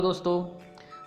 दोस्तों,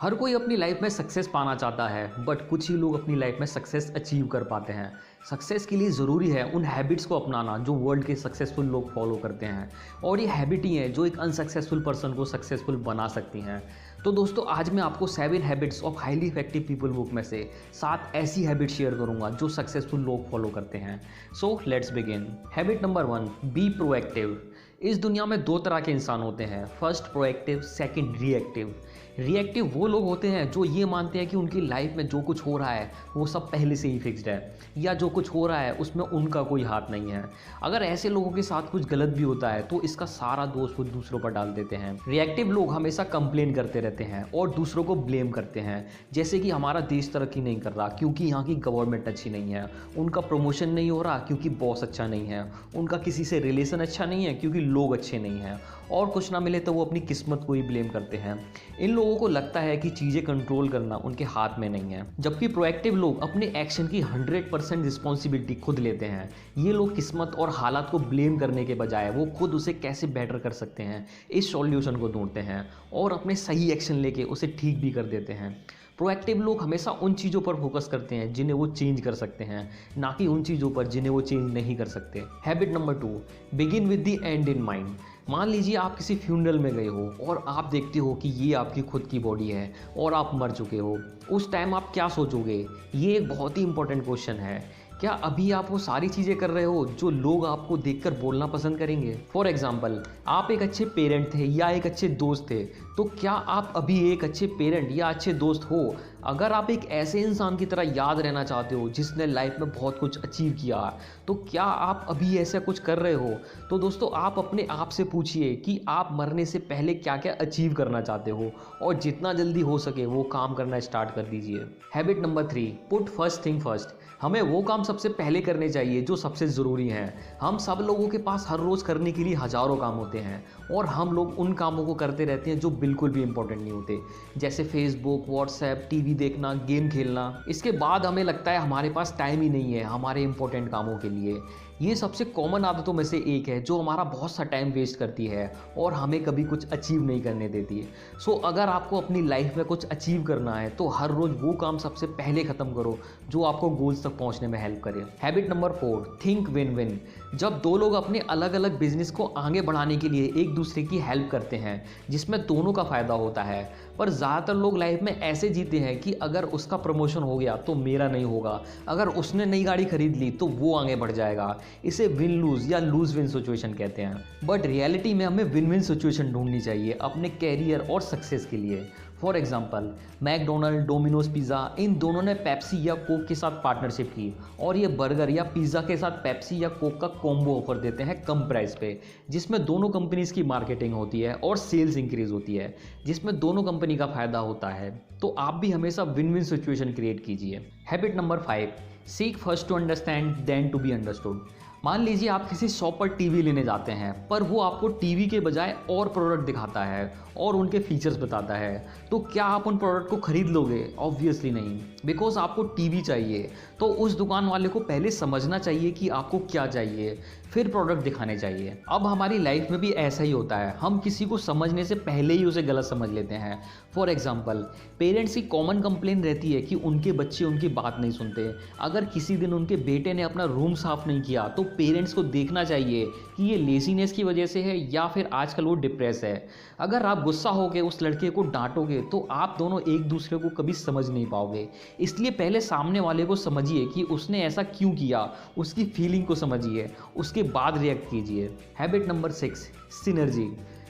हर कोई अपनी लाइफ में सक्सेस पाना चाहता है, बट कुछ ही लोग अपनी लाइफ में सक्सेस अचीव कर पाते हैं। सक्सेस के लिए ज़रूरी है उन हैबिट्स को अपनाना जो वर्ल्ड के सक्सेसफुल लोग फॉलो करते हैं, और ये हैबिट ही है जो एक अनसक्सेसफुल पर्सन को सक्सेसफुल बना सकती हैं। तो दोस्तों, आज मैं आपको 7 habits of highly effective people book में से 7 ऐसी हैबिट शेयर करूंगा जो सक्सेसफुल लोग फॉलो करते हैं। So let's begin. Habit number 1, be proactive. इस दुनिया में 2 तरह के इंसान होते हैं, first proactive, second reactive. Reactive वो लोग होते हैं जो ये मानते हैं कि उनकी लाइफ में जो कुछ हो रहा है वो सब पहले से ही फिक्स्ड है, या जो कुछ हो रहा है उसमें उनका कोई हाथ नहीं है। अगर ऐसे लोगों के साथ कुछ गलत भी होता है तो इसका सारा दोष वो दूसरों पर डाल देते हैं। रिएक्टिव लोग हमेशा कंप्लेन करते रहते हैं और दूसरों को ब्लेम करते हैं, जैसे कि हमारा देश तरक्की नहीं कर रहा क्योंकि यहाँ की गवर्नमेंट अच्छी नहीं है, उनका प्रमोशन नहीं हो रहा क्योंकि बॉस अच्छा नहीं है, उनका किसी से रिलेशन अच्छा नहीं है क्योंकि लोग अच्छे नहीं हैं, और कुछ ना मिले तो वो अपनी किस्मत को ही ब्लेम करते हैं। इन लोगों को लगता है कि चीज़ें कंट्रोल करना उनके हाथ में नहीं है, जबकि प्रोएक्टिव लोग अपने एक्शन की 100% रिस्पॉन्सिबिलिटी खुद लेते हैं। ये लोग किस्मत और हालात को ब्लेम करने के बजाय वो खुद उसे कैसे बेटर कर सकते हैं इस सॉल्यूशन को ढूंढते हैं और अपने सही एक्शन लेके उसे ठीक भी कर देते हैं। प्रोएक्टिव लोग हमेशा उन चीज़ों पर फोकस करते हैं जिन्हें वो चेंज कर सकते हैं, ना कि उन चीज़ों पर जिन्हें वो चेंज नहीं कर सकते। Habit number 2, begin with the and in mind. मान लीजिए आप किसी फ्यूनरल में गए हो और आप देखते हो कि ये आपकी खुद की बॉडी है और आप मर चुके हो। उस टाइम आप क्या सोचोगे? ये एक बहुत ही इंपॉर्टेंट क्वेश्चन है। क्या अभी आप वो सारी चीज़ें कर रहे हो जो लोग आपको देखकर बोलना पसंद करेंगे? फॉर एग्जाम्पल, आप एक अच्छे पेरेंट थे या एक अच्छे दोस्त थे, तो क्या आप अभी एक अच्छे पेरेंट या अच्छे दोस्त हो? अगर आप एक ऐसे इंसान की तरह याद रहना चाहते हो जिसने लाइफ में बहुत कुछ अचीव किया, तो क्या आप अभी ऐसा कुछ कर रहे हो? तो दोस्तों, आप अपने आप से पूछिए कि आप मरने से पहले क्या क्या अचीव करना चाहते हो, और जितना जल्दी हो सके वो काम करना स्टार्ट कर दीजिए। Habit number 3, put first thing first. हमें वो काम सबसे पहले करने चाहिए जो सबसे ज़रूरी हैं। हम सब लोगों के पास हर रोज़ करने के लिए हज़ारों काम होते हैं, और हम लोग उन कामों को करते रहते हैं जो बिल्कुल भी इंपॉर्टेंट नहीं होते, जैसे फेसबुक, व्हाट्सएप, टीवी देखना, गेम खेलना। इसके बाद हमें लगता है हमारे पास टाइम ही नहीं है हमारे इंपॉर्टेंट कामों के लिए। ये सबसे कॉमन आदतों में से एक है जो हमारा बहुत सा टाइम वेस्ट करती है और हमें कभी कुछ अचीव नहीं करने देती है। सो अगर आपको अपनी लाइफ में कुछ अचीव करना है तो हर रोज़ वो काम सबसे पहले ख़त्म करो जो आपको गोल्स तक पहुंचने में हेल्प करे। Habit number 4, think win win. जब 2 लोग अपने अलग अलग बिजनेस को आगे बढ़ाने के लिए एक दूसरे की हेल्प करते हैं जिसमें दोनों का फ़ायदा होता है, पर ज़्यादातर लोग लाइफ में ऐसे जीते हैं कि अगर उसका प्रमोशन हो गया तो मेरा नहीं होगा, अगर उसने नई गाड़ी खरीद ली तो वो आगे बढ़ जाएगा। इसे विन लूज या लूज विन सिचुएशन कहते हैं। बट रियलिटी में हमें विन विन सिचुएशन ढूंढनी चाहिए अपने कैरियर और सक्सेस के लिए। For example, McDonald, Domino's pizza, इन दोनों ने पेप्सी या कोक के साथ पार्टनरशिप की, और ये बर्गर या पिज़्ज़ा के साथ पेप्सी या कोक का कॉम्बो ऑफर देते हैं कम प्राइस पे, जिसमें दोनों कंपनीज की मार्केटिंग होती है और सेल्स इंक्रीज होती है, जिसमें दोनों कंपनी का फायदा होता है। तो आप भी हमेशा विन विन सिचुएशन क्रिएट कीजिए। Habit number 5, seek first to understand then to be understood. मान लीजिए आप किसी शॉप पर टीवी लेने जाते हैं, पर वो आपको टीवी के बजाय और प्रोडक्ट दिखाता है और उनके फीचर्स बताता है, तो क्या आप उन प्रोडक्ट को खरीद लोगे? ऑब्वियसली नहीं, बिकॉज आपको टीवी चाहिए तो उस दुकान वाले को पहले समझना चाहिए कि आपको क्या चाहिए, फिर प्रोडक्ट दिखाने चाहिए। अब हमारी लाइफ में भी ऐसा ही होता है, हम किसी को समझने से पहले ही उसे गलत समझ लेते हैं। फॉर एग्जाम्पल, पेरेंट्स की कॉमन कंप्लेन रहती है कि उनके बच्चे उनकी बात नहीं सुनते। अगर किसी दिन उनके बेटे ने अपना रूम साफ नहीं किया तो पेरेंट्स को देखना चाहिए कि ये लेजीनेस की वजह से है या फिर आजकल वो डिप्रेस है। अगर आप गुस्सा होकर उस लड़के को डांटोगे तो आप दोनों एक दूसरे को कभी समझ नहीं पाओगे। इसलिए पहले सामने वाले को समझिए कि उसने ऐसा क्यों किया, उसकी फीलिंग को समझिए, उसके बाद रिएक्ट कीजिए। Habit number 6, synergy.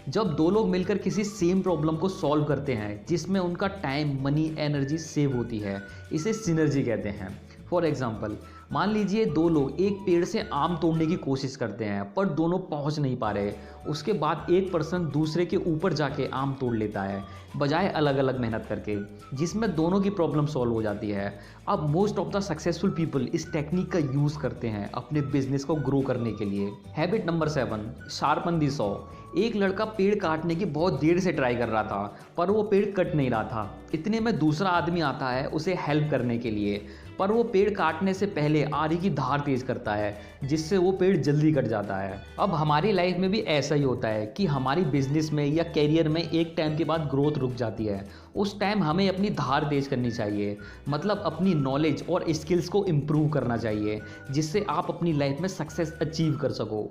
जब 2 लोग मिलकर किसी सेम प्रॉब्लम को सॉल्व करते हैं जिसमें उनका टाइम, मनी, एनर्जी सेव होती है, इसे सिनर्जी कहते हैं। फॉर एग्जाम्पल, मान लीजिए 2 लोग एक पेड़ से आम तोड़ने की कोशिश करते हैं पर दोनों पहुंच नहीं पा रहे। उसके बाद एक पर्सन दूसरे के ऊपर जाके आम तोड़ लेता है बजाय अलग अलग मेहनत करके, जिसमें दोनों की प्रॉब्लम सॉल्व हो जाती है। अब most of the successful people इस टेक्निक का यूज़ करते हैं अपने बिजनेस को ग्रो करने के लिए। हैबिट नंबर 7, शार्पन दी सॉ। एक लड़का पेड़ काटने की बहुत देर से ट्राई कर रहा था पर वो पेड़ कट नहीं रहा था। इतने में दूसरा आदमी आता है उसे हेल्प करने के लिए, पर वो पेड़ काटने से पहले आरी की धार तेज करता है, जिससे वो पेड़ जल्दी कट जाता है। अब हमारी लाइफ में भी ऐसा ही होता है कि हमारी बिजनेस में या कैरियर में एक टाइम के बाद ग्रोथ रुक जाती है। उस टाइम हमें अपनी धार तेज करनी चाहिए, मतलब अपनी नॉलेज और स्किल्स को इम्प्रूव करना चाहिए, जिससे आप अपनी लाइफ में सक्सेस अचीव कर सको।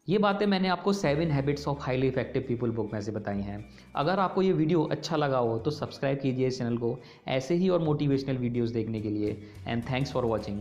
ये बातें मैंने आपको 7 habits of highly effective people book में से बताई हैं। अगर आपको ये वीडियो अच्छा लगा हो तो सब्सक्राइब कीजिए इस चैनल को ऐसे ही और मोटिवेशनल वीडियोस देखने के लिए। And thanks for watching.